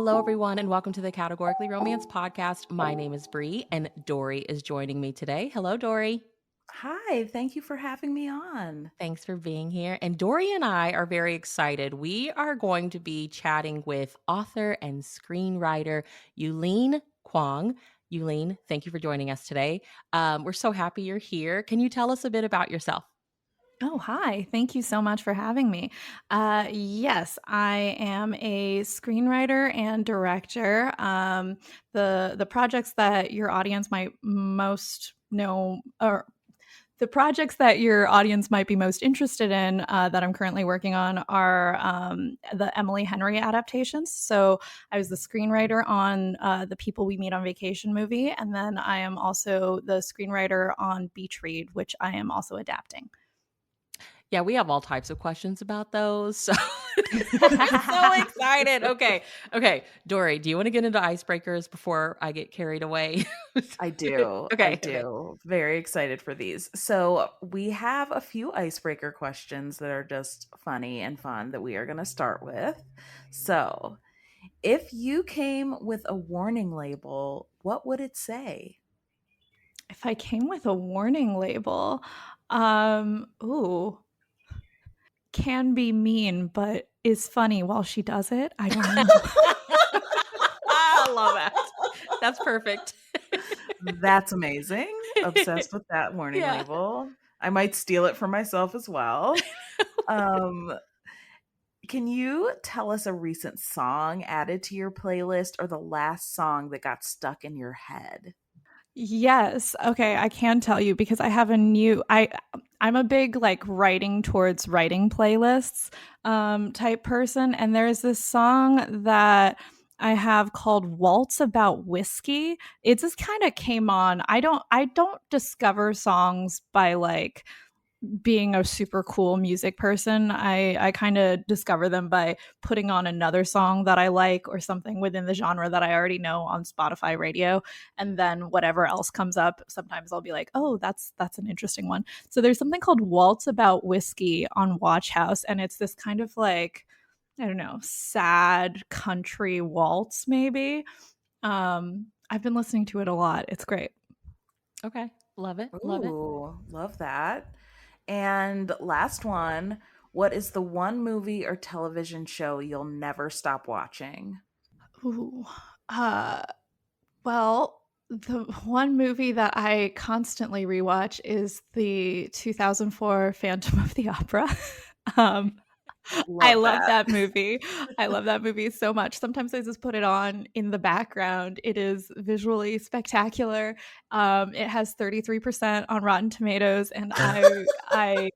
Hello, everyone, and welcome to the Categorically Romance podcast. My name is Bree, and Dory is joining me today. Hello, Dory. Hi, thank you for having me on. Thanks for being here. And Dory and I are very excited. We are going to be chatting with author and screenwriter Yuling Kuang. Yulin, thank you for joining us today. We're so happy you're here. Can you tell us a bit about yourself? Oh, hi. Thank you so much for having me. Yes, I am a screenwriter and director. The projects that your audience might most know, or the projects that your audience might be most interested in that I'm currently working on are the Emily Henry adaptations. So I was the screenwriter on the People We Meet on Vacation movie, and then I am also the screenwriter on Beach Read, which I am also adapting. Yeah, we have all types of questions about those. So I'm so excited. Okay. Dory, do you want to get into icebreakers before I get carried away? I do. Okay. Very excited for these. So, we have a few icebreaker questions that are just funny and fun that we are going to start with. So, if you came with a warning label, what would it say? If I came with a warning label, ooh, can be mean, but is funny while she does it. I don't know. I love that. That's perfect. That's amazing. Obsessed with that warning Yeah. label. I might steal it for myself as well. Um, can you tell us a recent song added to your playlist or the last song that got stuck in your head? Yes. Okay, I can tell you because I have I'm a big like writing towards writing playlists type person, and there's this song that I have called Waltz About Whiskey. It just kind of came on. I don't discover songs by like being a super cool music person. I kind of discover them by putting on another song that I like or something within the genre that I already know on Spotify radio, and then whatever else comes up, sometimes I'll be like, "Oh, that's an interesting one." So there's something called Waltz About Whiskey on Watch House, and it's this kind of like, I don't know, sad country waltz maybe. I've been listening to it a lot. It's great. Okay. Love it. Love it. Ooh, love that. And last one, what is the one movie or television show you'll never stop watching? Ooh. Uh Well, the one movie that I constantly rewatch is the 2004 Phantom of the Opera. Um, I Love love that. that movie. I love that movie so much. Sometimes I just put it on in the background. It is visually spectacular. It has 33% on Rotten Tomatoes, and I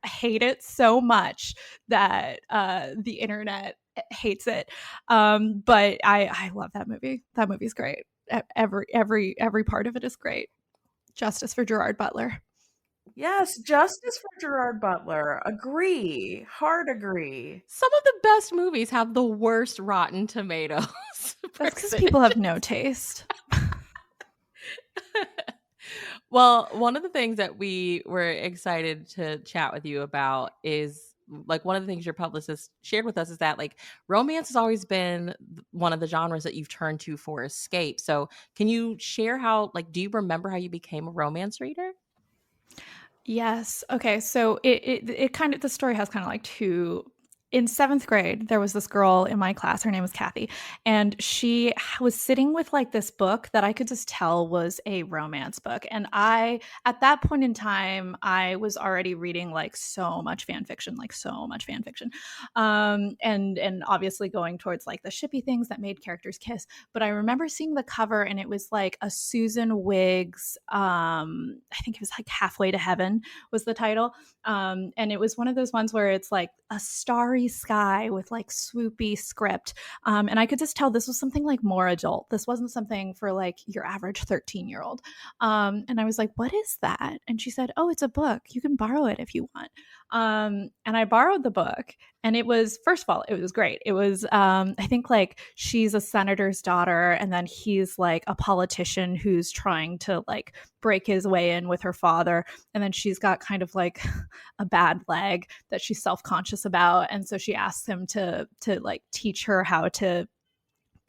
hate it so much that the internet hates it. But I love that movie. That movie's great. Every part of it is great. Justice for Gerard Butler. Yes, justice for Gerard Butler. Agree. Hard agree. Some of the best movies have the worst Rotten Tomatoes That's because people have no taste. Well, one of the things that we were excited to chat with you about is like one of the things your publicist shared with us is that like romance has always been one of the genres that you've turned to for escape. So, can you share how like do you remember how you became a romance reader? Yes. Okay. So it kind of, the story has kind of like two. In seventh grade, there was this girl in my class. Her name was Kathy, and she was sitting with like this book that I could just tell was a romance book. And at that point in time, I was already reading like so much fan fiction, and obviously going towards like the shippy things that made characters kiss. But I remember seeing the cover, and it was like a Susan Wiggs. I think it was like Halfway to Heaven was the title. And it was one of those ones where it's like a starry sky with like swoopy script. And I could just tell this was something like more adult. This wasn't something for like your average 13-year-old. And I was like, what is that? And she said, oh, it's a book. You can borrow it if you want. And I borrowed the book, and it was, first of all, it was great. It was, I think like she's a senator's daughter, and then he's like a politician who's trying to like break his way in with her father. And then she's got kind of like a bad leg that she's self-conscious about. And so she asks him to like teach her how to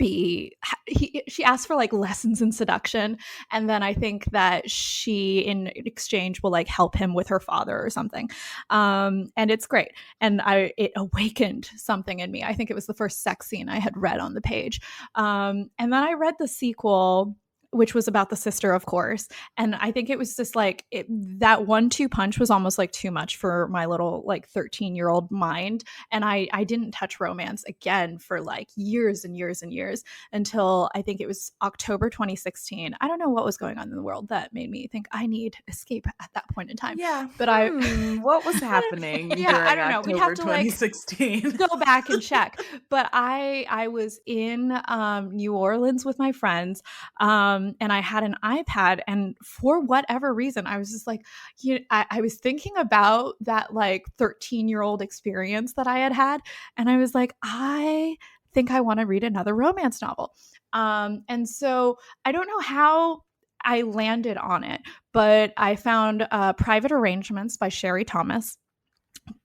she asked for like lessons in seduction, and then I think that she in exchange will like help him with her father or something, and it's great. And it awakened something in me. I think it was the first sex scene I had read on the page, and then I read the sequel, which was about the sister, of course. And I think it was just like that 1-2 punch was almost like too much for my little like 13-year-old mind. And I didn't touch romance again for like years and years and years until I think it was October 2016. I don't know what was going on in the world that made me think I need escape at that point in time. Yeah. But what was happening during I don't know. October We'd have to 2016? go back and check. But I was in New Orleans with my friends, and I had an iPad, and for whatever reason, I was just like, I was thinking about that like 13-year-old experience that I had, and I was like, I think I want to read another romance novel. And so I don't know how I landed on it, but I found Private Arrangements by Sherry Thomas,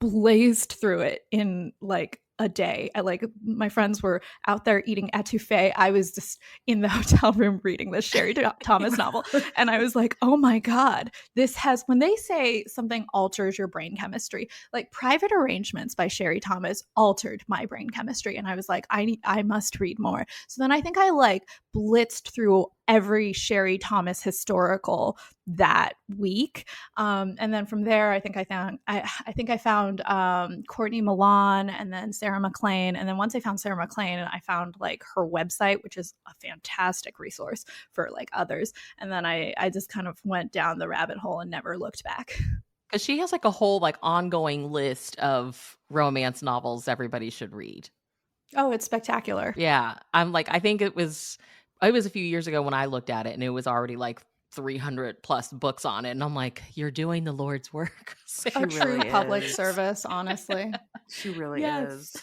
blazed through it in like a day. Like my friends were out there eating etouffee. I was just in the hotel room reading this Sherry Thomas novel. And I was like, oh my God, this has, when they say something alters your brain chemistry, like Private Arrangements by Sherry Thomas altered my brain chemistry. And I was like, I must read more. So then I think I like blitzed through every Sherry Thomas historical that week. And then from there, I think I found Courtney Milan, and then Sarah McLean. And then once I found Sarah McLean, I found like her website, which is a fantastic resource for like others. And then I just kind of went down the rabbit hole and never looked back. Because she has like a whole like ongoing list of romance novels everybody should read. Oh, it's spectacular. Yeah. I'm like, I think it was a few years ago when I looked at it, and it was already like 300 plus books on it. And I'm like, you're doing the Lord's work. A true really public is. service, honestly. She really is.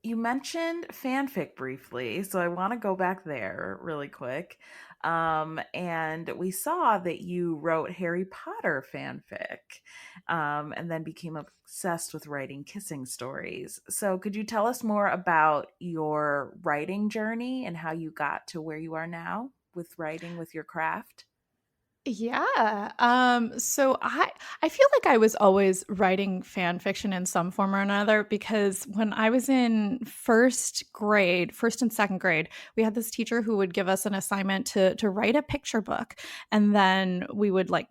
You mentioned fanfic briefly, so I want to go back there really quick. And we saw that you wrote Harry Potter fanfic, and then became obsessed with writing kissing stories. So could you tell us more about your writing journey and how you got to where you are now with writing with your craft? Yeah. So I feel like I was always writing fan fiction in some form or another, because when I was in first and second grade, we had this teacher who would give us an assignment to write a picture book, and then we would like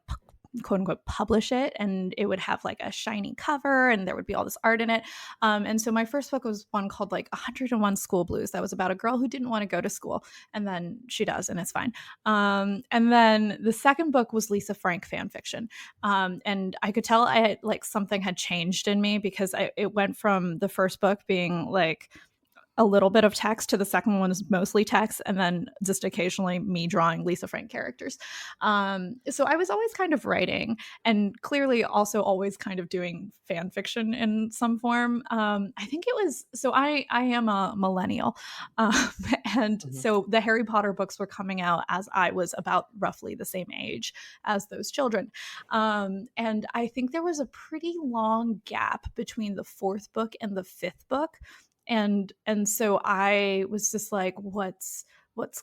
quote unquote publish it, and it would have like a shiny cover, and there would be all this art in it. And so my first book was one called like 101 School Blues, that was about a girl who didn't want to go to school, and then she does, and it's fine. And then the second book was Lisa Frank fan fiction, and I could tell I had like something had changed in me, because it went from the first book being like a little bit of text to the second one is mostly text, and then just occasionally me drawing Lisa Frank characters. So I was always kind of writing, and clearly also always kind of doing fan fiction in some form. I think it was, so I am a millennial, and so the Harry Potter books were coming out as I was about roughly the same age as those children. And I think there was a pretty long gap between the fourth book and the fifth book. And so I was just like, what's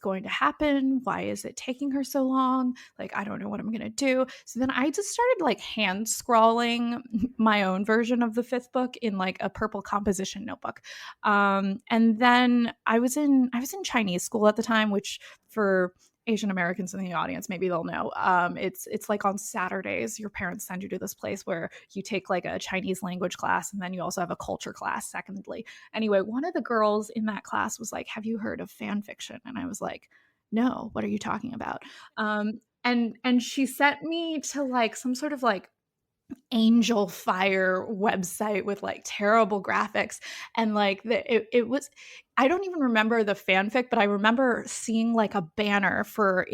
going to happen? Why is it taking her so long? Like, I don't know what I'm going to do. So then I just started like hand scrawling my own version of the fifth book in like a purple composition notebook. And then I was in Chinese school at the time, which for Asian Americans in the audience, maybe they'll know. It's like on Saturdays, your parents send you to this place where you take like a Chinese language class, and then you also have a culture class secondly. Anyway, one of the girls in that class was like, have you heard of fan fiction? And I was like, no, what are you talking about? And she sent me to like some sort of like Angel Fire website with like terrible graphics, and like it was, I don't even remember the fanfic, but I remember seeing like a banner for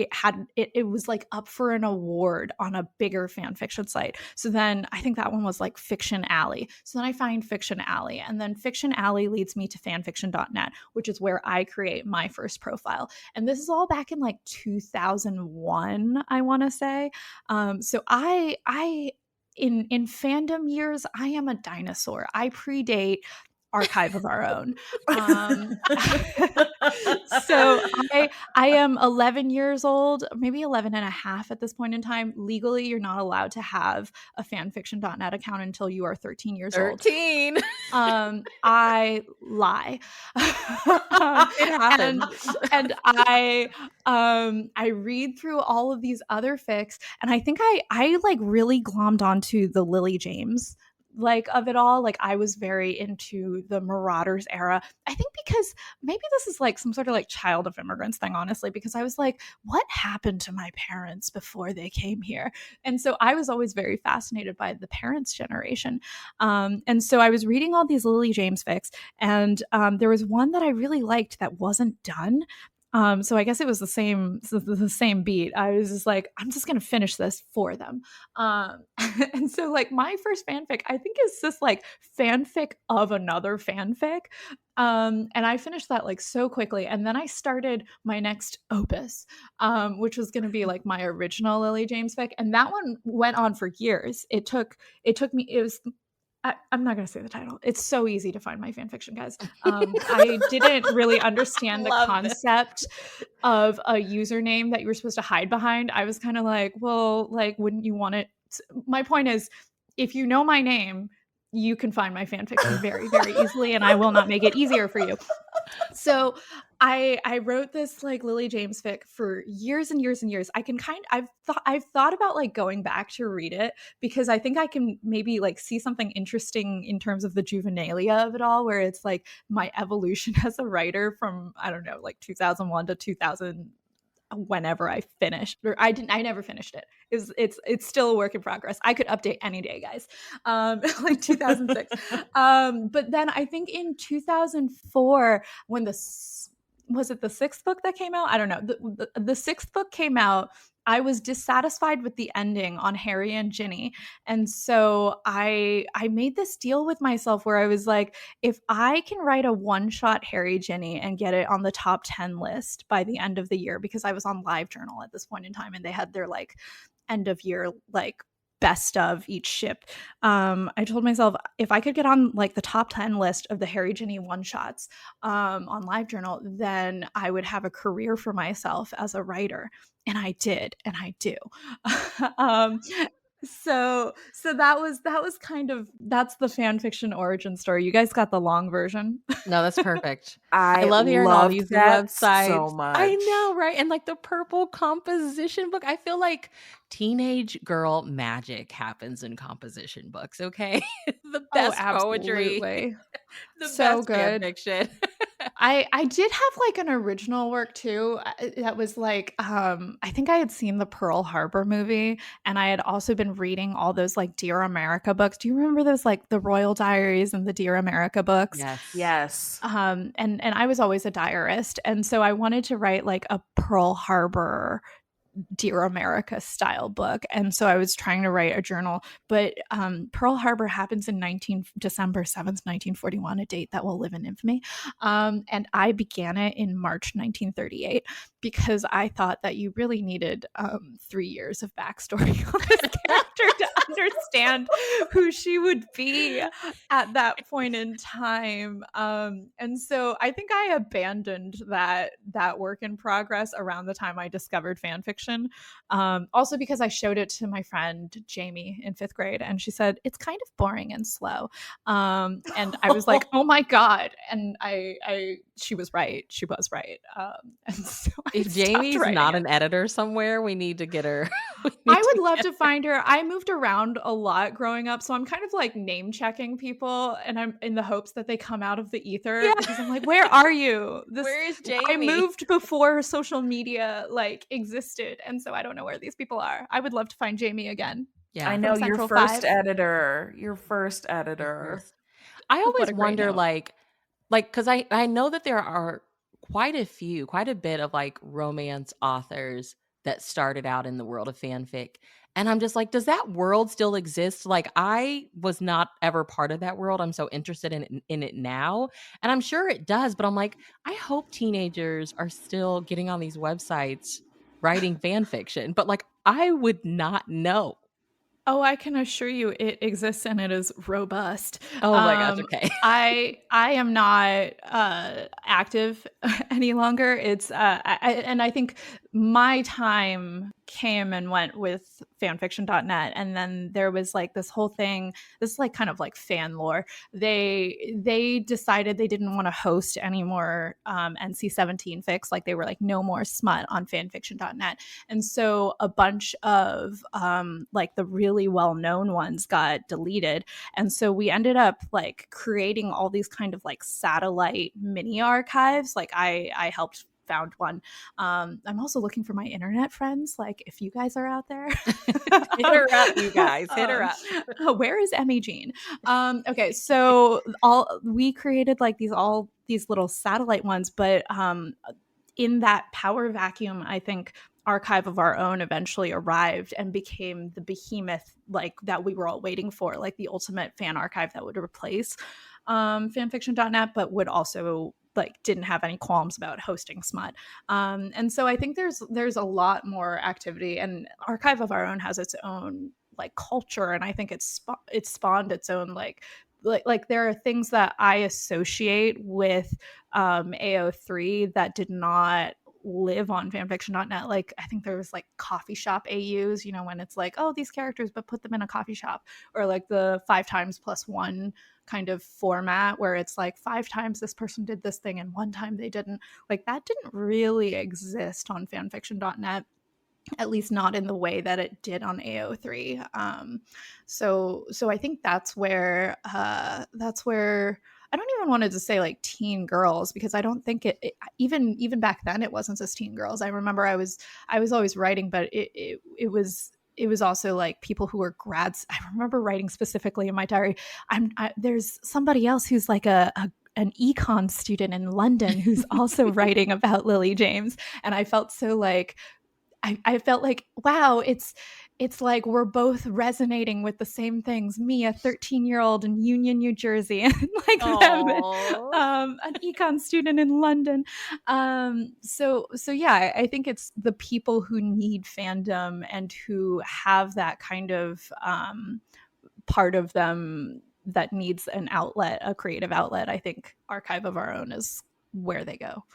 it was like up for an award on a bigger fan fiction site. So then I think that one was like Fiction Alley. So then I find Fiction Alley, and then Fiction Alley leads me to fanfiction.net, which is where I create my first profile. And this is all back in like 2001, I want to say. So I in fandom years, I am a dinosaur. I predate archive of our own. So I am 11 years old, maybe 11 and a half at this point in time. Legally, you're not allowed to have a fanfiction.net account until you are 13 years old. 13. I lie. It happened. And I read through all of these other fics, and I think I like really glommed onto the Lily James like of it all. Like I was very into the Marauders era. I think because maybe this is like some sort of like child of immigrants thing, honestly, because I was like, what happened to my parents before they came here? And so I was always very fascinated by the parents' generation. And so I was reading all these Lily James fics, and there was one that I really liked that wasn't done. So I guess it was the same beat. I was just like, I'm just gonna finish this for them. And so like my first fanfic, I think is this like fanfic of another fanfic. And I finished that like so quickly. And then I started my next opus, which was gonna be like my original Lily James fic. And that one went on for years. It took me, it was I'm not going to say the title. It's so easy to find my fan fiction, guys. I didn't really understand the concept of a username that you were supposed to hide behind. I was kind of like, well, like, wouldn't you want it? My point is, if you know my name, you can find my fan fiction very, very easily, and I will not make it easier for you. So I wrote this like Lily James fic for years and years and years. I've thought about like going back to read it because I think I can maybe like see something interesting in terms of the juvenilia of it all, where it's like my evolution as a writer from, I don't know, like 2001 to 2000 whenever I finished, or I never finished it. It's still a work in progress. I could update any day, guys. Like 2006. But then I think in 2004, when was it the sixth book that came out? I don't know. The sixth book came out. I was dissatisfied with the ending on Harry and Ginny. And so I made this deal with myself where I was like, if I can write a one-shot Harry Ginny and get it on the top 10 list by the end of the year, because I was on LiveJournal at this point in time and they had their like end of year like best of each ship. I told myself if I could get on like the top 10 list of the Harry Ginny one-shots on LiveJournal, then I would have a career for myself as a writer. And I did, and I do. So that was kind of, that's the fan fiction origin story. You guys got the long version. No, that's perfect. I love hearing all these websites. so much. I know, right? And like the purple composition book, I feel like teenage girl magic happens in composition books. Okay, the best poetry, the so best good fan fiction. I did have like an original work too that was like I think I had seen the Pearl Harbor movie, and I had also been reading all those like Dear America books. Do you remember those, like the Royal Diaries and the Dear America books? Yes. And I was always a diarist, and so I wanted to write like a Pearl Harbor Dear America style book. And so I was trying to write a journal, but Pearl Harbor happens in December 7th, 1941, a date that will live in infamy. And I began it in March 1938 because I thought that you really needed 3 years of backstory on this character to understand who she would be at that point in time. And so I think I abandoned that work in progress around the time I discovered fan fiction. Also because I showed it to my friend Jamie in 5th grade, and she said it's kind of boring and slow. And I was like, oh my god! And she was right. She was right. And so if Jamie's not an editor somewhere, we need to get her. I would love to find her. I moved around a lot growing up, so I'm kind of like name checking people, and I'm in the hopes that they come out of the ether because I'm like, where are you? Where is Jamie? I moved before social media like existed, and so I don't know where these people are. I would love to find Jamie again. Yeah, I know your first editor. Your first editor. I always wonder, like, because I know that there are quite a bit of like romance authors that started out in the world of fanfic. And I'm just like, does that world still exist? Like, I was not ever part of that world. I'm so interested in it now. And I'm sure it does. But I'm like, I hope teenagers are still getting on these websites writing fan fiction. But like, I would not know. Oh, I can assure you it exists and it is robust. Oh my gosh, okay. I am not active any longer. It's and I think my time came and went with fanfiction.net, and then there was like this whole thing, this is like kind of like fan lore. They decided they didn't want to host any more NC-17 fics. Like they were like no more smut on fanfiction.net. And so a bunch of like the really well-known ones got deleted. And so we ended up like creating all these kind of like satellite mini archives. Like I helped found one. I'm also looking for my internet friends. Like if you guys are out there, Hit her up, you guys. Hit her up. Where is Emmy Jean? Okay, so we created like these little satellite ones, but in that power vacuum, I think Archive of Our Own eventually arrived and became the behemoth like that we were all waiting for, like the ultimate fan archive that would replace fanfiction.net, but would also like didn't have any qualms about hosting smut. And so I think there's a lot more activity, and Archive of Our Own has its own like culture, and I think it's spawned its own like there are things that I associate with AO3 that did not live on fanfiction.net. Like I think there was like coffee shop AUs, when it's like, oh, these characters, but put them in a coffee shop, or like the 5x+1 kind of format where it's like 5 times this person did this thing and 1 time they didn't. Like that didn't really exist on fanfiction.net, at least not in the way that it did on AO3. So I think that's where I don't even wanted to say like teen girls, because I don't think it even back then it wasn't just teen girls. I remember I was always writing, but it was also like people who were grads. I remember writing specifically in my diary, there's somebody else who's like an econ student in London who's also writing about Lily James, and I felt so like I felt like, wow, it's like we're both resonating with the same things. Me, a 13-year-old in Union, New Jersey, and like them, an econ student in London. So yeah, I think it's the people who need fandom and who have that kind of part of them that needs an outlet, a creative outlet. I think Archive of Our Own is where they go.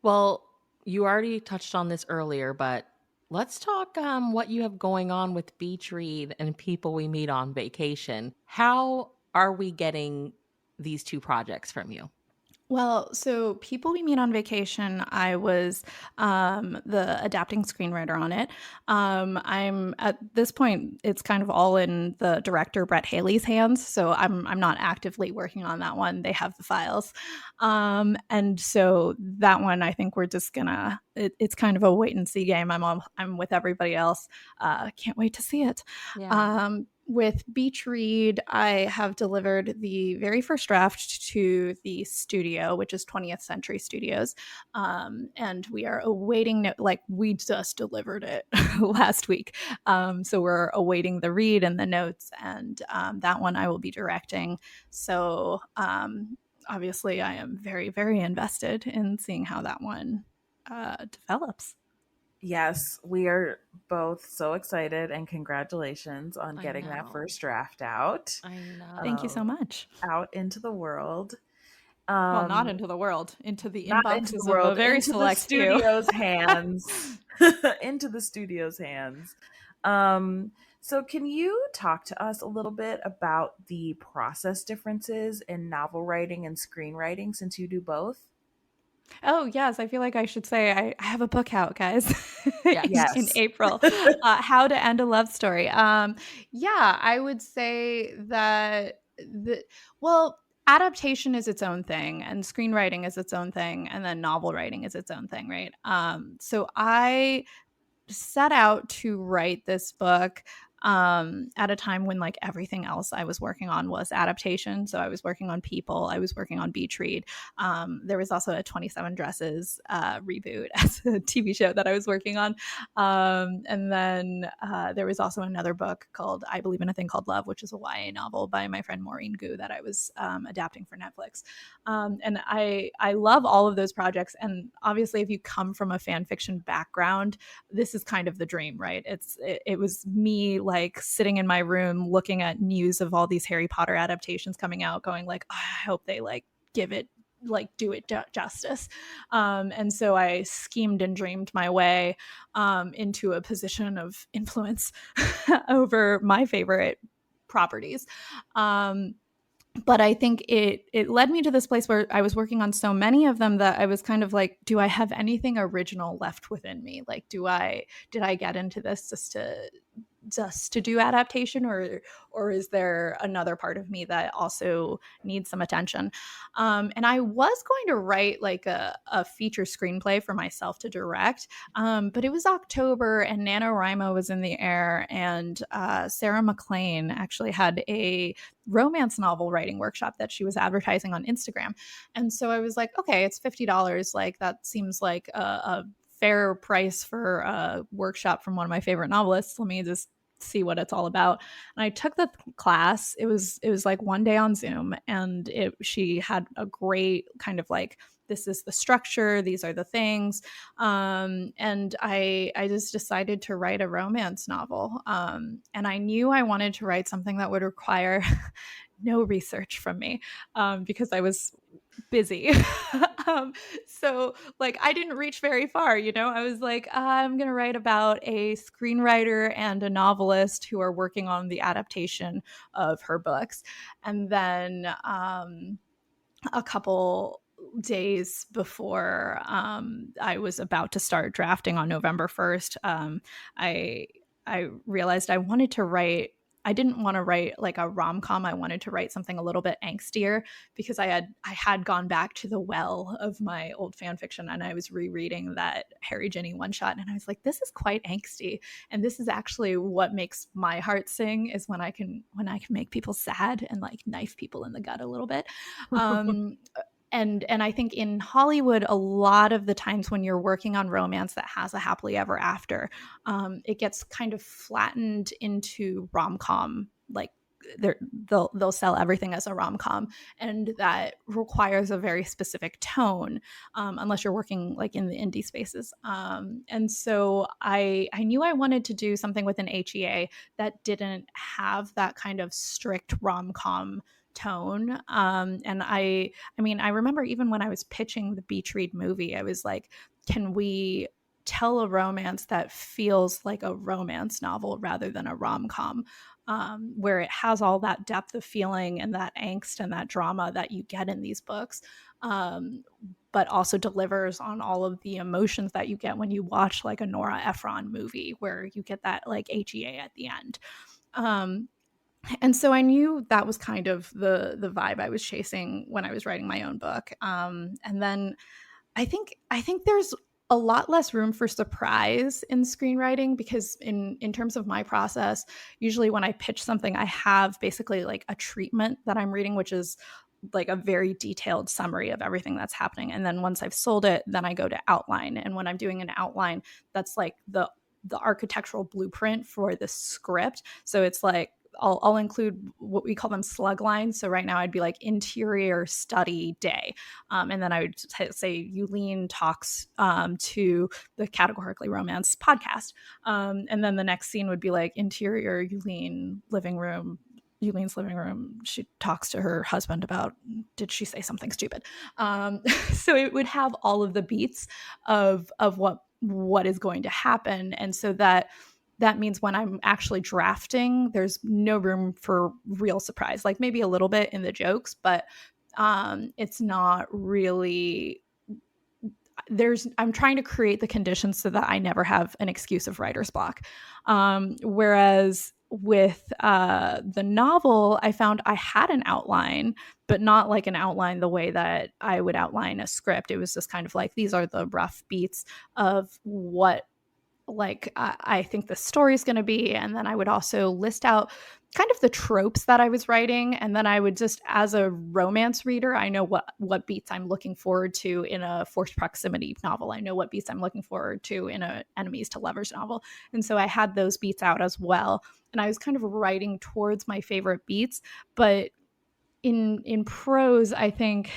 Well, you already touched on this earlier, but let's talk what you have going on with Beach Read and People We Meet on Vacation. How are we getting these 2 projects from you? Well, so People We Meet on Vacation, I was the adapting screenwriter on it. I'm at this point, it's kind of all in the director Brett Haley's hands, so I'm not actively working on that one. They have the files, and so that one, I think we're just gonna. It's kind of a wait and see game. I'm with everybody else. Can't wait to see it. Yeah. With Beach Read, I have delivered the very first draft to the studio, which is 20th Century Studios. And we are awaiting, we just delivered it last week. So we're awaiting the read and the notes, and that one I will be directing. So obviously I am very, very invested in seeing how that one develops. Yes, we are both so excited, and congratulations on getting that first draft out. I know. Thank you so much. Out into the world. Well, not into the world, into the inboxes of a very into select the studio's hands. Into the studio's hands. So can you talk to us a little bit about the process differences in novel writing and screenwriting, since you do both? Oh, yes. I feel like I should say I have a book out, guys, Yes. in April. How to End a Love Story. Yeah, I would say that adaptation is its own thing, and screenwriting is its own thing, and then novel writing is its own thing, right? So I set out to write this book at a time when like everything else I was working on was adaptation. So I was working on People, I was working on Beach Read. There was also a 27 Dresses reboot as a TV show that I was working on. And then there was also another book called I Believe in a Thing Called Love, which is a YA novel by my friend Maureen Gu that I was adapting for Netflix. And I love all of those projects. And obviously, if you come from a fan fiction background, this is kind of the dream, right? It was me like sitting in my room looking at news of all these Harry Potter adaptations coming out, going like, oh, I hope they like give it, like do it justice. And so I schemed and dreamed my way into a position of influence over my favorite properties. But I think it led me to this place where I was working on so many of them that I was kind of like, do I have anything original left within me? Like, did I get into this just to do adaptation, or is there another part of me that also needs some attention? And I was going to write like a feature screenplay for myself to direct, but it was October and NaNoWriMo was in the air, and Sarah McLean actually had a romance novel writing workshop that she was advertising on Instagram. And so I was like, okay, it's $50. Like that seems like a fair price for a workshop from one of my favorite novelists. Let me just see what it's all about. And I took the class. It was like one day on Zoom, and she had a great kind of like, this is the structure, these are the things. And I just decided to write a romance novel. And I knew I wanted to write something that would require no research from me, because I was busy. So like I didn't reach very far, I was like, I'm going to write about a screenwriter and a novelist who are working on the adaptation of her books. And then a couple days before I was about to start drafting on November 1st, I realized I didn't want to write like a rom-com. I wanted to write something a little bit angstier, because I had gone back to the well of my old fan fiction, and I was rereading that Harry Ginny one shot, and I was like, this is quite angsty, and this is actually what makes my heart sing, is when I can make people sad and like knife people in the gut a little bit. And I think in Hollywood, a lot of the times when you're working on romance that has a happily ever after, it gets kind of flattened into rom-com. Like they'll sell everything as a rom-com, and that requires a very specific tone, unless you're working like in the indie spaces. And so I knew I wanted to do something with an HEA that didn't have that kind of strict rom-com tone. And I mean, I remember even when I was pitching the Beach Read movie, I was like, can we tell a romance that feels like a romance novel rather than a rom-com, where it has all that depth of feeling and that angst and that drama that you get in these books, but also delivers on all of the emotions that you get when you watch like a Nora Ephron movie, where you get that like HEA at the end. And so I knew that was kind of the vibe I was chasing when I was writing my own book. And then I think there's a lot less room for surprise in screenwriting, because in terms of my process, usually when I pitch something, I have basically like a treatment that I'm reading, which is like a very detailed summary of everything that's happening. And then once I've sold it, then I go to outline. And when I'm doing an outline, that's like the architectural blueprint for the script. So it's like, I'll include what we call them slug lines. So right now I'd be like interior study day. And then I would say Yulin talks to the Categorically Romance podcast. And then the next scene would be like interior Yulin's living room. She talks to her husband about, did she say something stupid? So it would have all of the beats of what is going to happen. And so that means when I'm actually drafting, there's no room for real surprise, like maybe a little bit in the jokes, but it's not really, I'm trying to create the conditions so that I never have an excuse of writer's block. Whereas with the novel, I found I had an outline, but not like an outline the way that I would outline a script. It was just kind of like, these are the rough beats of what like I think the story is going to be. And then I would also list out kind of the tropes that I was writing. And then I would just, as a romance reader, I know what beats I'm looking forward to in a forced proximity novel. I know what beats I'm looking forward to in a enemies to lovers novel. And so I had those beats out as well. And I was kind of writing towards my favorite beats. But in prose, I think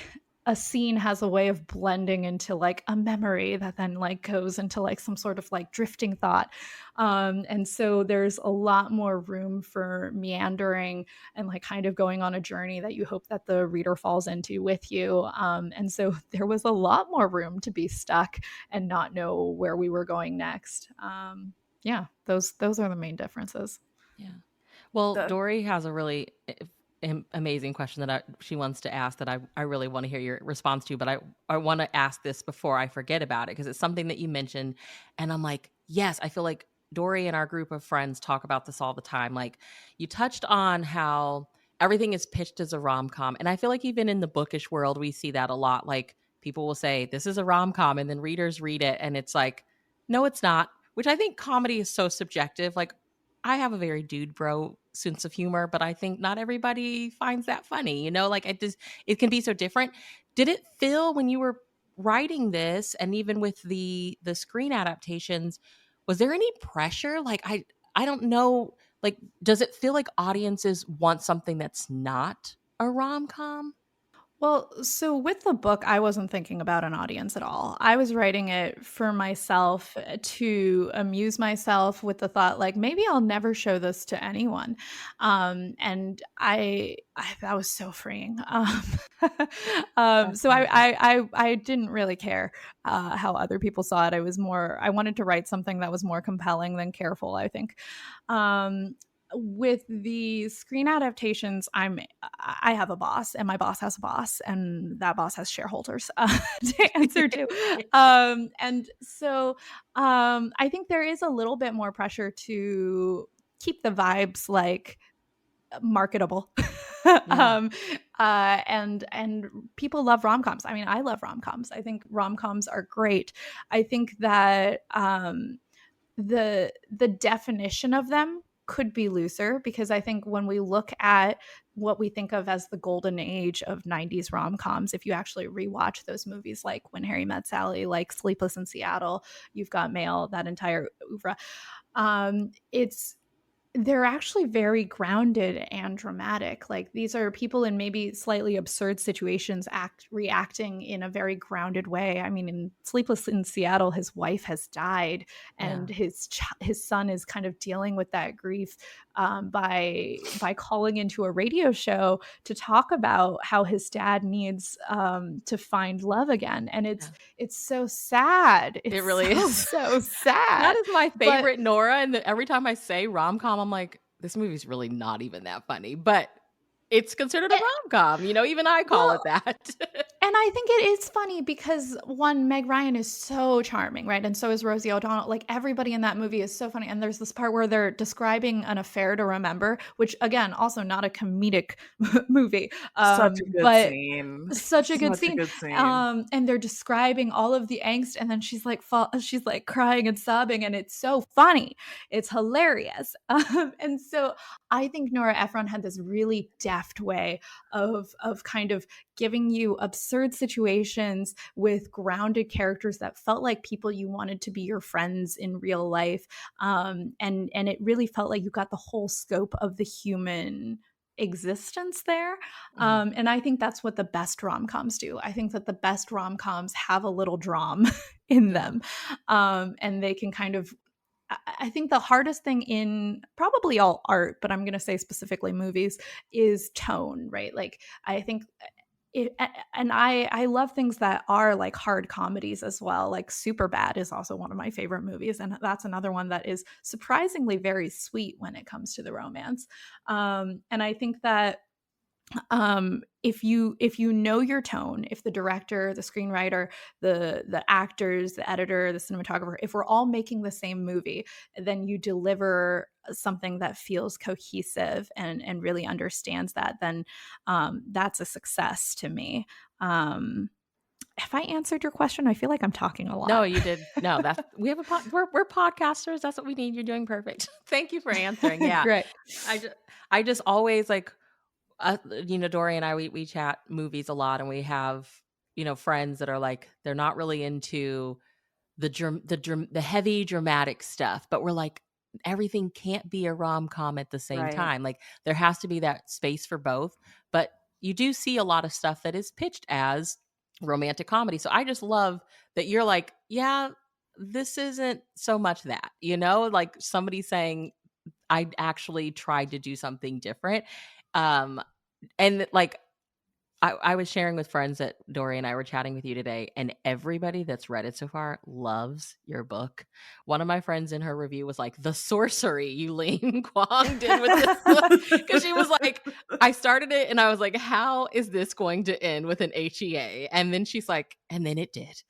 a scene has a way of blending into like a memory that then like goes into like some sort of like drifting thought. And so there's a lot more room for meandering and like kind of going on a journey that you hope that the reader falls into with you. And so there was a lot more room to be stuck and not know where we were going next. Yeah, those are the main differences. Yeah. Well, The Dory has a really amazing question that she wants to ask that I really want to hear your response to, but I want to ask this before I forget about it because it's something that you mentioned. And I'm like, yes, I feel like Dory and our group of friends talk about this all the time. Like you touched on how everything is pitched as a rom-com. And I feel like even in the bookish world, we see that a lot. Like people will say, this is a rom-com, and then readers read it and it's like, no, it's not, which I think comedy is so subjective. Like I have a very dude bro sense of humor, but I think not everybody finds that funny. You know, like it can be so different. Did it feel when you were writing this and even with the screen adaptations, was there any pressure? Like I don't know, like does it feel like audiences want something that's not a rom-com? Well, so with the book, I wasn't thinking about an audience at all. I was writing it for myself to amuse myself with the thought, like maybe I'll never show this to anyone, and I that was so freeing. So I didn't really care how other people saw it. I wanted to write something that was more compelling than careful, I think. Um, with the screen adaptations, I have a boss, and my boss has a boss, and that boss has shareholders to answer to. And so I think there is a little bit more pressure to keep the vibes like marketable. Yeah. And people love rom-coms. I mean, I love rom-coms. I think rom-coms are great. I think that the definition of them could be looser, because I think when we look at what we think of as the golden age of 90s rom-coms, if you actually rewatch those movies like When Harry Met Sally, like Sleepless in Seattle, You've Got Mail, that entire oeuvre, it's they're actually very grounded and dramatic. Like these are people in maybe slightly absurd situations reacting in a very grounded way. I mean, in Sleepless in Seattle, his wife has died, Yeah. and his son is kind of dealing with that grief by calling into a radio show to talk about how his dad needs to find love again. And Yeah. it's so sad. It It's really so is. so sad. That is my But favorite Nora, and every time I say rom-com, I'm like, this movie's really not even that funny, but it's considered a it, rom-com, you know, even I call it well, that. and I think it is funny because one, Meg Ryan is so charming, right? And so is Rosie O'Donnell. Like everybody in that movie is so funny. And there's this part where they're describing an affair to remember, which again, also not a comedic movie, such a good but scene. such a good Such a scene. good scene. And they're describing all of the angst, and then she's like crying and sobbing, and it's so funny. It's hilarious. And so I think Nora Ephron had this really deft way of kind of giving you absurd situations with grounded characters that felt like people you wanted to be your friends in real life. And it really felt like you got the whole scope of the human existence there. Mhm. And I think that's what the best rom-coms do. I think that the best rom-coms have a little dram in Yeah. them. And they can kind of I think the hardest thing in probably all art, but I'm going to say specifically movies, is tone, right? Like I think and I love things that are like hard comedies as well. Like Superbad is also one of my favorite movies, and that's another one that is surprisingly very sweet when it comes to the romance. And I think that if you know your tone, if the director, the screenwriter, the actors, the editor, the cinematographer, if we're all making the same movie, then you deliver something that feels cohesive and really understands that, then that's a success to me. Have I answered your question? I feel like I'm talking a No, lot. you did. No, that's we have we're podcasters. That's what we need. You're doing perfect. Thank you for answering. Yeah. Great. I just always like you know, Dory and I we chat movies a lot, and we have, you know, friends that are like they're not really into the heavy dramatic stuff, but we're like everything can't be a rom-com at the same Right. time. Like there has to be that space for both, but you do see a lot of stuff that is pitched as romantic comedy. So I just love that you're like, yeah, this isn't so much that, like somebody saying I actually tried to do something different. Um and like I was sharing with friends that Dory and I were chatting with you today, and everybody that's read it so far loves your book. One of my friends in her review was like, the sorcery Yuling Kuang did with this book. Because she was like, I started it and I was like, how is this going to end with an HEA? And then she's like, and then it did.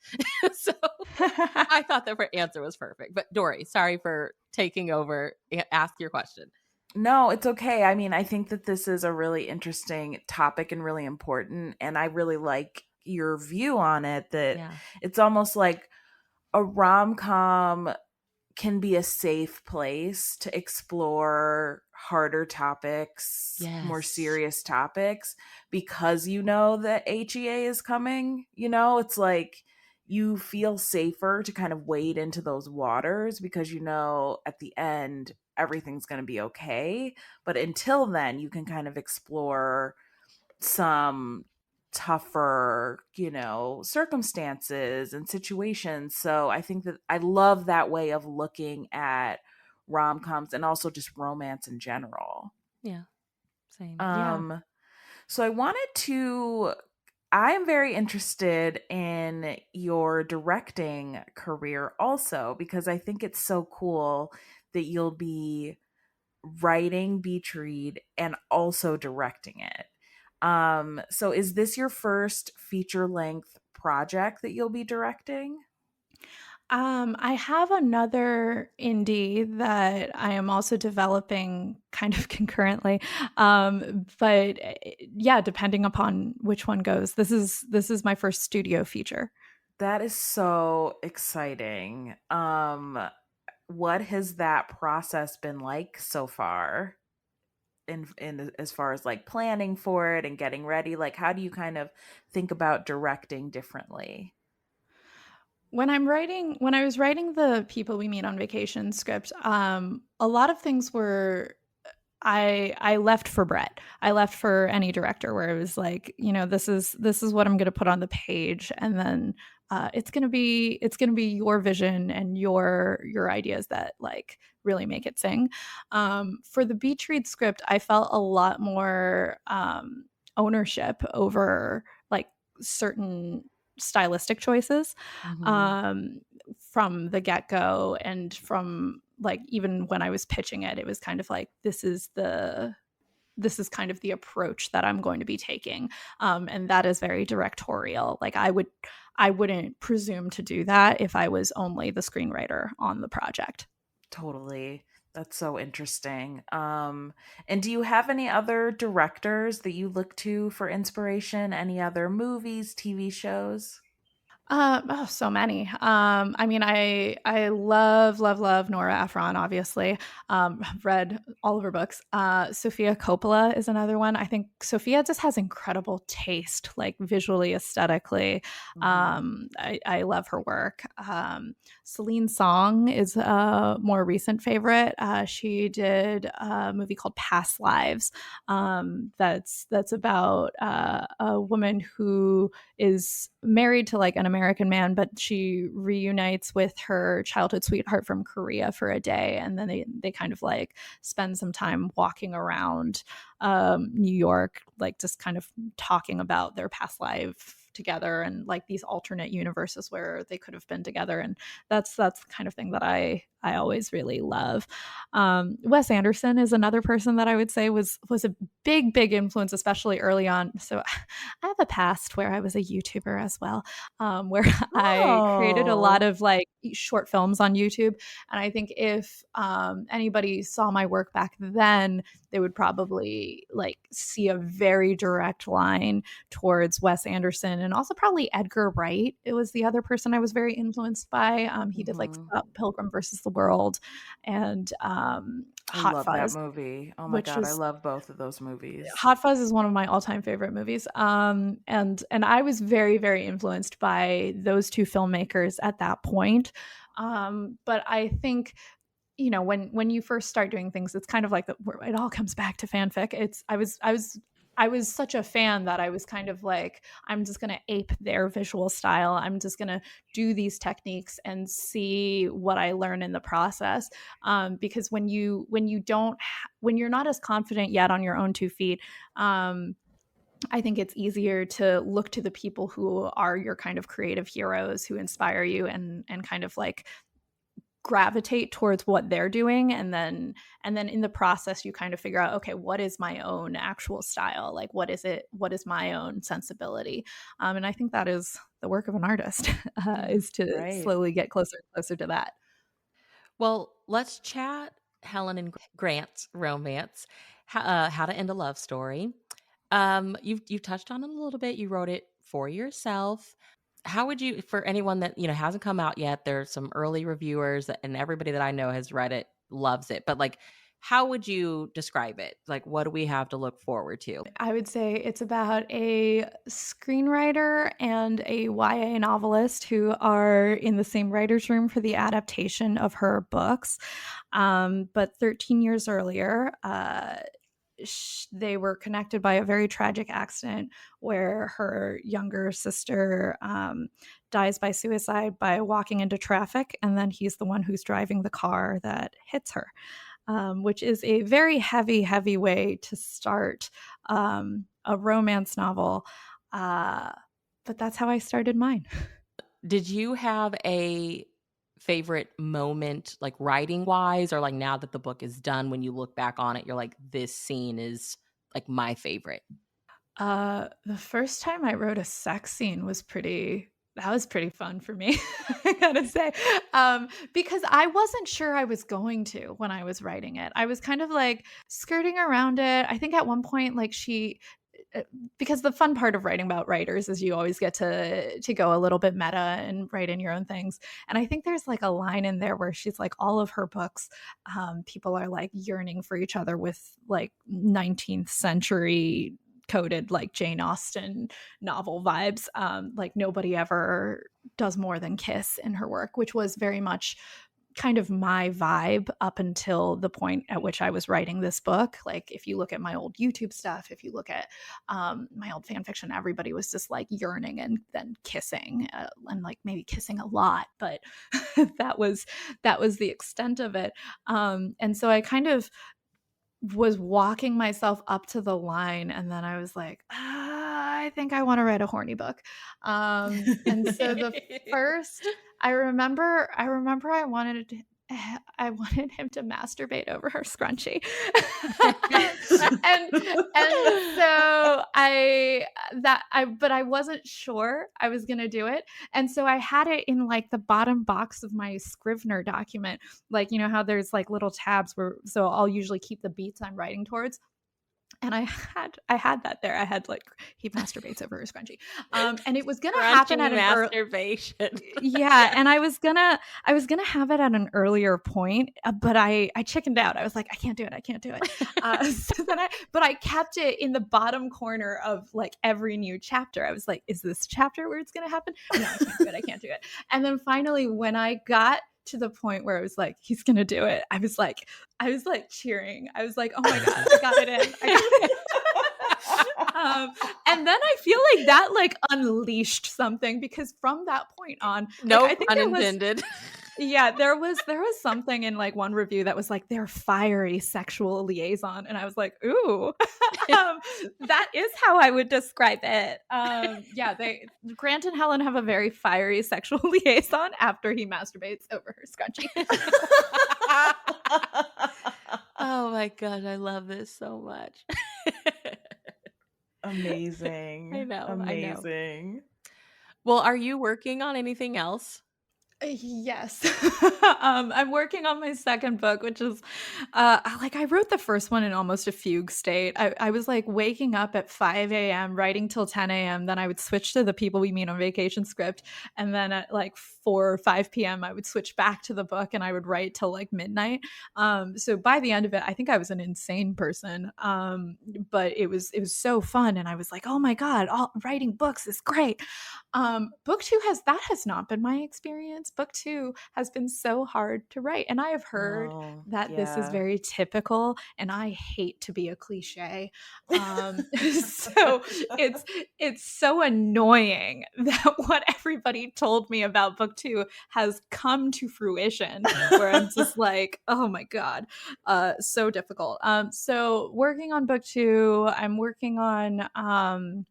So I thought that her answer was perfect. But Dory, sorry for taking over. Ask your question. No, it's okay. I mean, I think that this is a really interesting topic and really important. And I really like your view on it, that Yeah. it's almost like a rom com can be a safe place to explore harder topics, more Yes. serious topics, because you know that HEA is coming. It's like you feel safer to kind of wade into those waters because at the end everything's going to be okay. But until then, you can kind of explore some tougher, circumstances and situations. So I think that I love that way of looking at rom-coms and also just romance in general. Yeah. Same. Yeah. Um so I am very interested in your directing career also, because I think it's so cool that you'll be writing Beach Read and also directing it. So is this your first feature length project that you'll be directing? I have another indie that I am also developing kind of concurrently. But yeah, depending upon which one goes, this is my first studio feature. That is so exciting. What has that process been like so far? In as far as like planning for it and getting ready, like how do you kind of think about directing differently? When I was writing the People We Meet on Vacation script, a lot of things were I left for Brett. I left for any director where it was like, this is what I'm going to put on the page, and then it's gonna be your vision and your ideas that like really make it sing. For the Beach Read script, I felt a lot more ownership over like certain stylistic choices Mhm. um, from the get go, and from like even when I was pitching it, it was kind of like this is kind of the approach that I'm going to be taking, and that is very directorial. Like I wouldn't presume to do that if I was only the screenwriter on the project. Totally. That's so interesting. And do you have any other directors that you look to for inspiration? Any other movies, TV shows? Oh, so many. I mean, I love Nora Ephron. Obviously, I've read all of her books. Sofia Coppola is another one. I think Sophia just has incredible taste, like visually, aesthetically. Mhm. I love her work. Celine Song is a more recent favorite. She did a movie called Past Lives. That's about a woman who is married to like an American man, but she reunites with her childhood sweetheart from Korea for a day, and then they kind of like spend some time walking around New York, like just kind of talking about their past life together and like these alternate universes where they could have been together. And that's the kind of thing that I always really love. Wes Anderson is another person that I would say was a big influence, especially early on. So I have a past where I was a YouTuber as well, where I created a lot Oh. of like short films on YouTube. And I think if anybody saw my work back then, they would probably like see a very direct line towards Wes Anderson, and also probably Edgar Wright. It was the other person I was very influenced by. He did like Mhm. Pilgrim versus the World and I Hot love that Fuzz, movie. Oh my which god, I was love both of those movies. Hot Fuzz is one of my all-time favorite movies. And I was very influenced by those two filmmakers at that point. But I think when you first start doing things, it's kind of like it all comes back to fanfic. It's I was I was such a fan that I was kind of like, I'm just going to ape their visual style. I'm just going to do these techniques and see what I learn in the process. Because when you're not as confident yet on your own 2 feet, I think it's easier to look to the people who are your kind of creative heroes, who inspire you, and kind of like gravitate towards what they're doing, and then in the process you kind of figure out, okay, what is my own actual style, like what is my own sensibility. And I think that is the work of an artist, is to Right. slowly get closer and closer to that. Well, let's chat Helen and Grant's romance, How to End a Love Story. You've touched on it a little bit. You wrote it for yourself. How would you, for anyone that hasn't come out yet? There's some early reviewers, and everybody that I know has read it loves it. But like, how would you describe it? Like, what do we have to look forward to? I would say it's about a screenwriter and a YA novelist who are in the same writer's room for the adaptation of her books. But 13 years earlier, they were connected by a very tragic accident where her younger sister dies by suicide by walking into traffic, and then he's the one who's driving the car that hits her, which is a very heavy, heavy way to start a romance novel. But that's how I started mine. Did you have a favorite moment, like writing wise, or like now that the book is done, when you look back on it, you're like, this scene is like my favorite? The first time I wrote a sex scene was pretty fun for me, I gotta say. Because I wasn't sure I was going to when I was writing it. I was kind of like skirting around it. I think at one point, like because the fun part of writing about writers is you always get to go a little bit meta and write in your own things. And I think there's like a line in there where she's like, all of her books, people are like yearning for each other with like 19th century coded like Jane Austen novel vibes. Like nobody ever does more than kiss in her work, which was very much kind of my vibe up until the point at which I was writing this book. Like if you look at my old YouTube stuff, if you look at my old fan fiction, everybody was just like yearning and then kissing, and like maybe kissing a lot, but that was the extent of it. And so I kind of was walking myself up to the line, and then I was like, I think I want to write a horny book. And so the first, I remember I wanted him to masturbate over her scrunchie. and so but I wasn't sure I was going to do it. And so I had it in like the bottom box of my Scrivener document. Like, you know how there's like little tabs so I'll usually keep the beats I'm writing towards. And I had that there. I had like, he masturbates over his scrunchie. And it was gonna happen at masturbation. Yeah, and I was gonna have it at an earlier point, but I chickened out. I was like, I can't do it. But I kept it in the bottom corner of like every new chapter. I was like, is this chapter where it's gonna happen? No, I can't do it. And then finally, when I got to the point where I was like, he's gonna do it, I was like cheering. I was like, oh my god, I got it in. And then I feel like that like unleashed something, because from that point on, no, like, I think unintended. There was something in like one review that was like, their fiery sexual liaison, and I was like, ooh, that is how I would describe it. Grant and Helen have a very fiery sexual liaison after he masturbates over her scrunchie. Oh my gosh, I love this so much. Amazing. I know. Amazing. Well, are you working on anything else? Yes. I'm working on my second book, which is I wrote the first one in almost a fugue state. I was like waking up at 5 a.m., writing till 10 a.m. Then I would switch to the People We Meet on Vacation script. And then at like 4 or 5 p.m., I would switch back to the book and I would write till like midnight. So by the end of it, I think I was an insane person. But it was so fun. And I was like, oh my God, writing books is great. Book two has not been my experience. since book 2 has been so hard to write. And I have heard Oh, that this is yeah. very typical, and I hate to be a cliche. So it's so annoying that what everybody told me about book 2 has come to fruition, where I'm just like, oh my God, so difficult. So working on book 2, I'm working on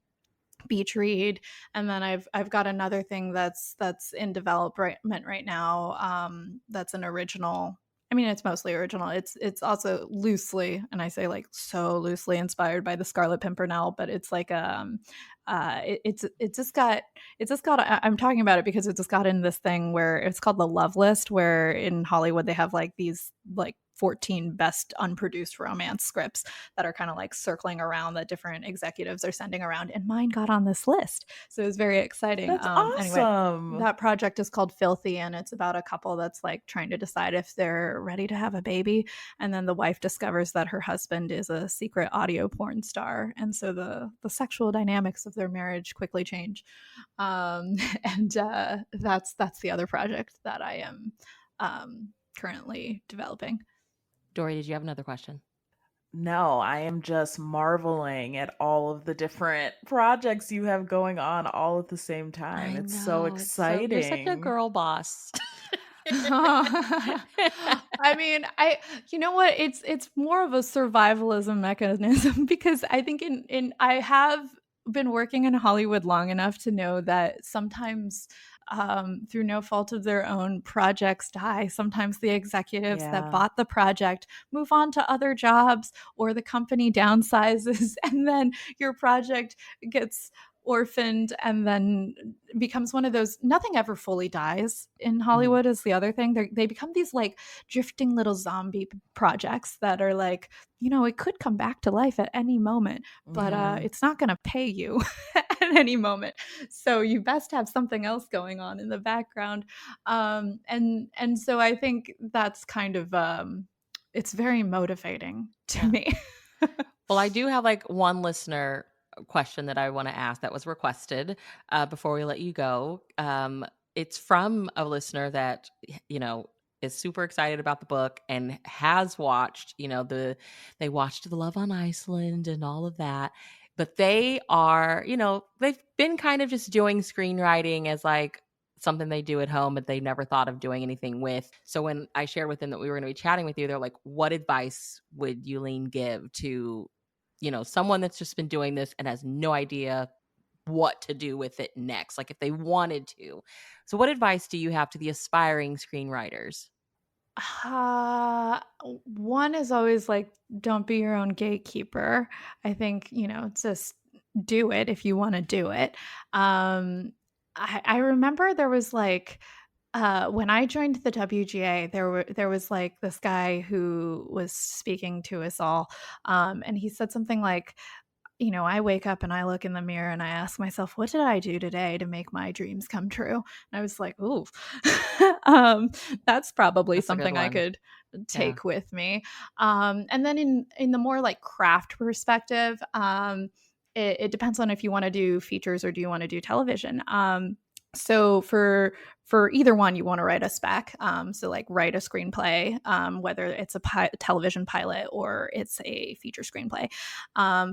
beach read, and then I've got another thing that's in development right now, that's an original. I mean, it's mostly original. It's also loosely, and I say like so loosely, inspired by the Scarlet Pimpernel, but it's like it just got I'm talking about it because it just got in this thing where it's called the Love List, where in Hollywood they have like these like 14 best unproduced romance scripts that are kind of like circling around that different executives are sending around, and mine got on this list, so it was very exciting. That's Anyway, awesome. that project is called Filthy, and it's about a couple that's like trying to decide if they're ready to have a baby, and then the wife discovers that her husband is a secret audio porn star, and so the sexual dynamics of their marriage quickly change. And that's the other project that I am currently developing. Dory, did you have another question? No, I am just marveling at all of the different projects you have going on all at the same time. I It's so know. It's so you're such a exciting. girl boss. I mean, you know what? It's more of a survivalism mechanism because I think in I have been working in Hollywood long enough to know that sometimes through no fault of their own, projects die. Sometimes the executives that Yeah. bought the project move on to other jobs, or the company downsizes, and then your project gets orphaned and then becomes one of those. Nothing ever fully dies in Mhm. Hollywood is the other thing. They become these like drifting little zombie projects that are like, it could come back to life at any moment, but Yeah. it's not going to pay you at any moment, so you best have something else going on in the background. And so I think that's kind of it's very motivating to Yeah. me. Well, I do have like one listener question that I want to ask that was requested before we let you go. It's from a listener that, you know, is super excited about the book and has watched, they watched The Love on Iceland and all of that. But they are, they've been kind of just doing screenwriting as like something they do at home, but they never thought of doing anything with. So when I shared with them that we were going to be chatting with you, they're like, what advice would Yulin give to someone that's just been doing this and has no idea what to do with it next, like if they wanted to. So what advice do you have to the aspiring screenwriters? Uh, One is always like, don't be your own gatekeeper. I think, just do it if you want to do it. Um, I remember there was like, when I joined the WGA, there was like this guy who was speaking to us all, and he said something like, I wake up and I look in the mirror and I ask myself, what did I do today to make my dreams come true? And I was like, ooh, that's probably That's a good something I one. could Yeah. take with me. And then in the more like craft perspective, it depends on if you want to do features or do you want to do television. So for either one, you want to write a spec. So like write a screenplay, whether it's a television pilot or it's a feature screenplay.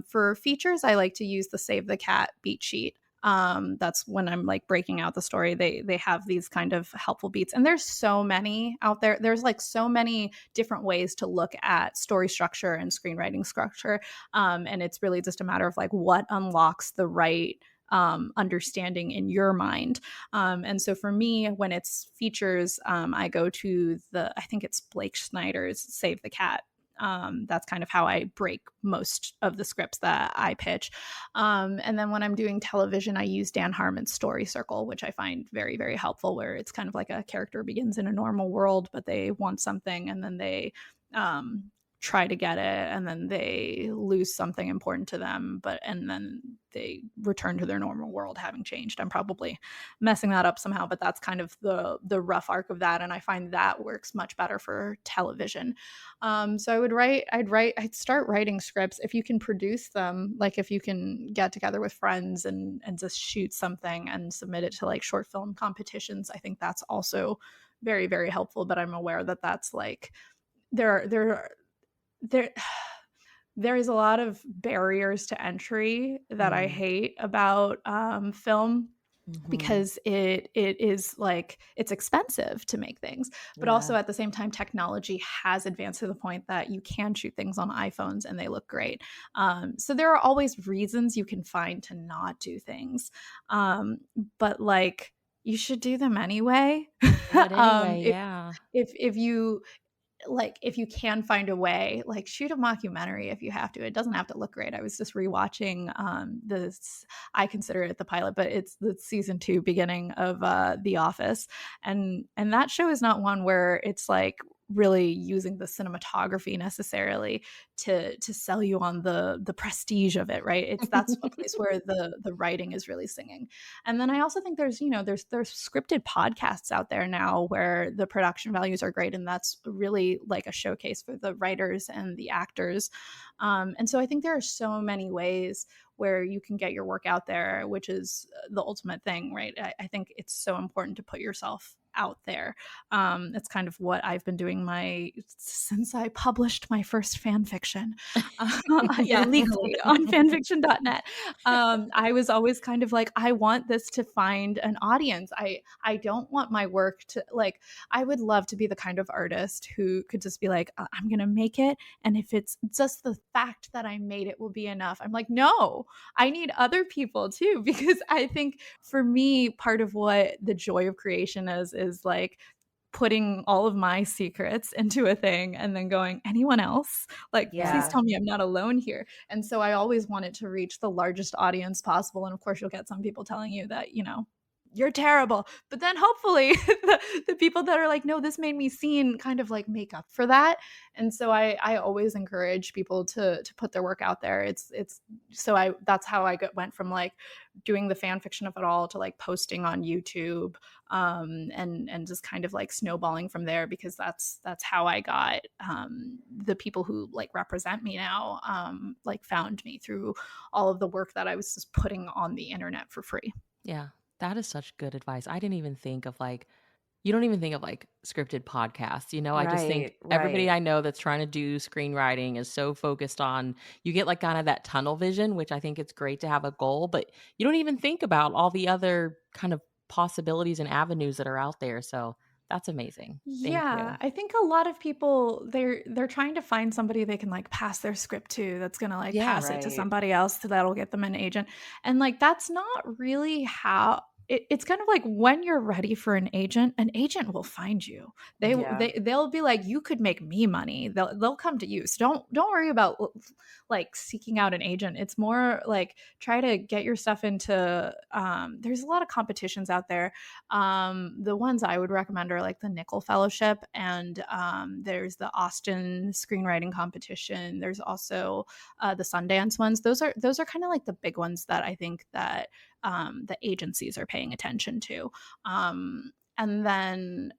For features, I like to use the Save the Cat beat sheet. That's when I'm like breaking out the story. They have these kind of helpful beats, and there's so many out there. There's like so many different ways to look at story structure and screenwriting structure, and it's really just a matter of like what unlocks the right understanding in your mind. And so for me, when it's features, I go to I think it's Blake Snyder's Save the Cat. That's kind of how I break most of the scripts that I pitch. And then when I'm doing television, I use Dan Harmon's Story Circle, which I find very, very helpful, where it's kind of like a character begins in a normal world, but they want something, and then they try to get it and then they lose something important to them, and then they return to their normal world having changed. I'm probably messing that up somehow, but that's kind of the rough arc of that, and I find that works much better for television. So I'd start writing scripts if you can produce them, like if you can get together with friends and just shoot something and submit it to like short film competitions. I think that's also very, very helpful, but I'm aware that that's like there there is a lot of barriers to entry that I hate about film, because it is like it's expensive to make things, but also at the same time technology has advanced to the point that you can shoot things on iPhones and they look great. So there are always reasons you can find to not do things, but like you should do them anyway. But anyway, if yeah. if you like, if you can find a way, like shoot a mockumentary if you have to. It doesn't have to look great. I was just rewatching this, I consider it the pilot, but it's the season 2 beginning of The Office, and that show is not one where it's like really using the cinematography necessarily to sell you on the prestige of it, right? That's a place where the writing is really singing. And then I also think there's scripted podcasts out there now where the production values are great, and that's really like a showcase for the writers and the actors. And so I think there are so many ways where you can get your work out there, which is the ultimate thing, right? I think it's so important to put yourself out there. It's kind of what I've been doing since I published my first fan fiction. Yeah, legally on fanfiction.net. I was always kind of like, I want this to find an audience. I don't want my work to like, I would love to be the kind of artist who could just be like, I'm going to make it. And if it's just the fact that I made it will be enough. I'm like, no, I need other people too, because I think for me, part of what the joy of creation is like putting all of my secrets into a thing and then going, anyone else? Like, please tell me I'm not alone here. And so I always want it to reach the largest audience possible. And of course, you'll get some people telling you that, you're terrible. But then hopefully the people that are like, no, this made me seen, kind of like make up for that. And so I always encourage people to put their work out there. That's how I went from like doing the fan fiction of it all to like posting on YouTube, and just kind of like snowballing from there, because that's how I got the people who like represent me now, like found me through all of the work that I was just putting on the internet for free. Yeah, that is such good advice. I didn't even think of like, you don't even think of like scripted podcasts, I just think everybody I know that's trying to do screenwriting is so focused on, you get like kind of that tunnel vision, which I think it's great to have a goal, but you don't even think about all the other kind of possibilities and avenues that are out there. So that's amazing. Thank Yeah, you. I think a lot of people, they're trying to find somebody they can like pass their script to, that's going to like Yeah. pass it to somebody else that'll get them an agent. And like that's not really how it's kind of like, when you're ready for an agent will find you. They'll be like, you could make me money. They'll come to you. So don't worry about like seeking out an agent. It's more like try to get your stuff into there's a lot of competitions out there. The ones I would recommend are like the Nickel Fellowship, and there's the Austin Screenwriting Competition. There's also the Sundance ones. Those are kind of like the big ones that I think that the agencies are paying attention to. And then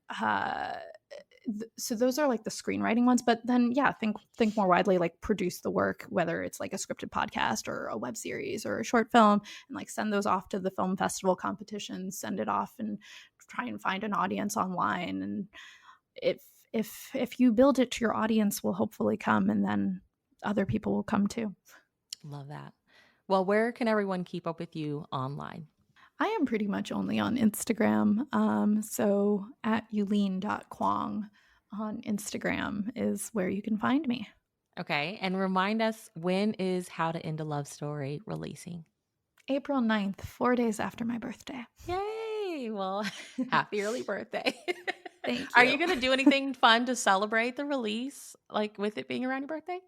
so those are like the screenwriting ones, but then think more widely, like produce the work, whether it's like a scripted podcast or a web series or a short film, and like send those off to the film festival competitions, send it off and try and find an audience online. And if you build it, your audience will hopefully come, and then other people will come too. Love that. Well, where can everyone keep up with you online? I am pretty much only on Instagram. So at Yuling.Kuang on Instagram is where you can find me. Okay. And remind us, when is How to End a Love Story releasing? April 9th, 4 days after my birthday. Yay. Well, happy early birthday. Thank you. Are you going to do anything fun to celebrate the release, like with it being around your birthday?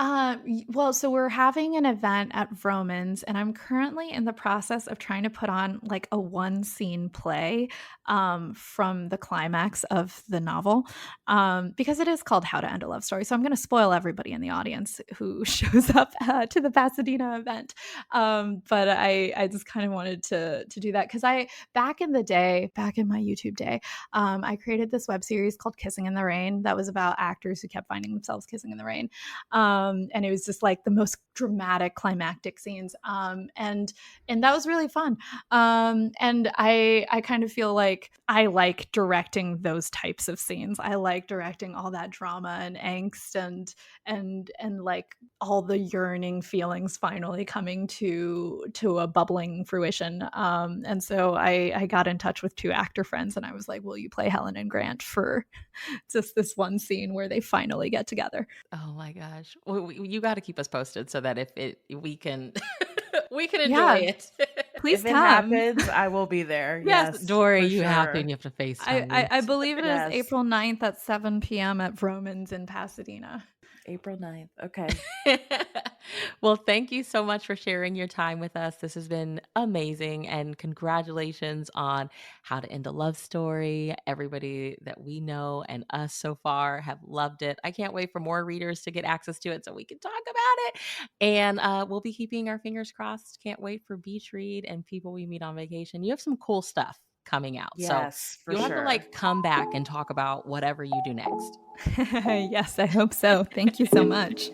Well, so we're having an event at Vroman's, and I'm currently in the process of trying to put on like a one scene play from the climax of the novel, because it is called How to End a Love Story. So I'm going to spoil everybody in the audience who shows up to the Pasadena event. But I just kind of wanted to do that because back in the day, back in my YouTube day, I created this web series called Kissing in the Rain that was about actors who kept finding themselves kissing in the rain. And it was just like the most dramatic climactic scenes. And that was really fun. And I kind of feel like I like directing those types of scenes. I like directing all that drama and angst and like all the yearning feelings finally coming to a bubbling fruition. And so I got in touch with two actor friends and I was like, will you play Helen and Grant for just this one scene where they finally get together? Oh my gosh. Well, you got to keep us posted so that we can we can enjoy Yeah, it. please If it come. happens, I will be there. Yes, Yes, Dory, for you have to, sure. and you have to FaceTime I me. believe it is Yes. April 9th at 7 p.m. at Vroman's in Pasadena. April 9th. Okay. Well, thank you so much for sharing your time with us. This has been amazing. And congratulations on How to End a Love Story. Everybody that we know and us so far have loved it. I can't wait for more readers to get access to it so we can talk about it. And we'll be keeping our fingers crossed. Can't wait for Beach Read and People We Meet on Vacation. You have some cool stuff coming out. So Yes, for you'll have to sure. like come back and talk about whatever you do next. Yes, I hope so. Thank you so much.